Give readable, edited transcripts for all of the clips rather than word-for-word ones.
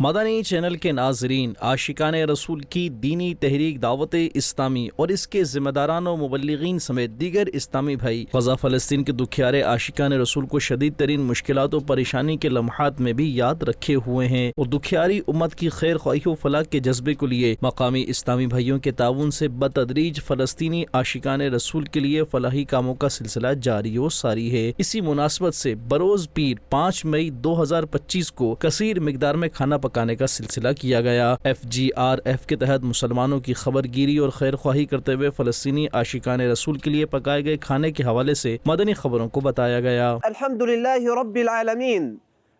Madani channel के नाजरीन, आशिकान रसूल की दीनी तहरीक दावत इस्लामी और इसके ज़िम्मेदारान व मुबल्लिगीन समेत दीगर इस्लामी भाई ग़ज़ा फ़लस्तीन के दुखियारे आशिकान रसूल को शदीद तरीन मुश्किलात और परेशानी के लम्हात में भी याद रखे हुए हैं और दुखियारी उम्मत की खैर ख्वाही व फलाह के जज्बे को लिए मकामी इस्लामी भाइयों के ताउन से बतदरीज फ़लस्तीनी आशिकान रसूल के लिए फलाही कामों का सिलसिला जारी व सारी है। इसी मुनासबत से बरोज़ पीर 5 मई 2025 को कसीर मिकदार में खाना पकाने का सिलसिला किया गया। FGRF के तहत मुसलमानों की खबरगिरी और खैर ख्वाही करते हुए फ़लस्तीनी आशिकान रसूल के लिए पकाए गए खाने के हवाले से मदनी खबरों को बताया गया। अल्हम्दुलिल्लाहि रब्बिल आलमीन।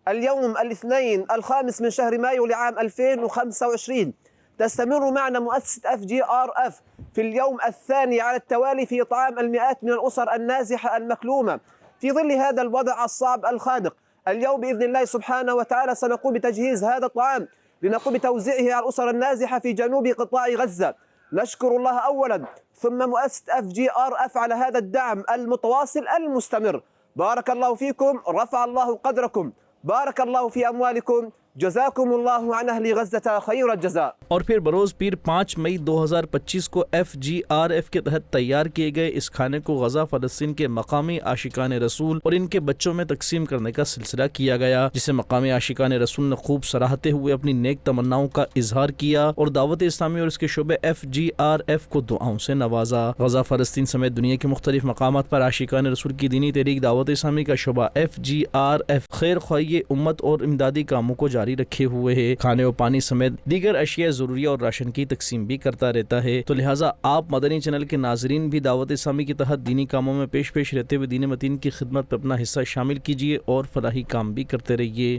اليوم الاثنين الخامس من شهر مايو لعام 2025 تستمر معنا مؤسسة FGRF في اليوم الثاني على التوالي في إطعام المئات من الأسر النازحة المكلومة في ظل هذا الوضع الصعب الخانق. اليوم بإذن الله سبحانه وتعالى سنقوم بتجهيز هذا الطعام لنقوم بتوزيعه على الأسر النازحة في جنوب قطاع غزة. نشكر الله أولا ثم مؤسسة FGRF على هذا الدعم المتواصل المستمر. بارك الله فيكم، رفع الله قدركم، बारक अल्लाह फी अम्वालिकुम, जज़ाकुमुल्लाहु अन अहली गज़्ज़ता खैर जज़ा। और फिर बरोज़ पीर 5 मई 2025 को FGRF के तहत तैयार किए गए इस खाने को ग़ज़ा फ़लस्तीन के मकामी आशिकान रसूल और इनके बच्चों में तकसीम करने का सिलसिला किया गया, जिसे मकामी आशिकान रसूल ने खूब सराहते हुए अपनी नेक तमन्नाओं का इजहार किया और दावत इस्लामी और इसके शोबे FGRF को दुआओं से नवाजा। ग़ज़ा फ़लस्तीन समेत दुनिया के मुख्तलिफ मकामात पर आशिकान रसूल की दीनी तहरीक दावत इस्लामी का शोबा FGRF खैर ख्वाही उम्मत और इमदादी कामों को जारी रखे हुए है। खाने और पानी समेत दीगर अशिया ज़रूरिया और राशन की तकसीम भी करता रहता है। तो लिहाजा आप मदनी चैनल के नाजरीन भी दावत इस्लामी के तहत दीनी कामों में पेश रहते हुए दीन मतीन की खिदमत पर अपना हिस्सा शामिल कीजिए और फलाही काम भी करते रहिए।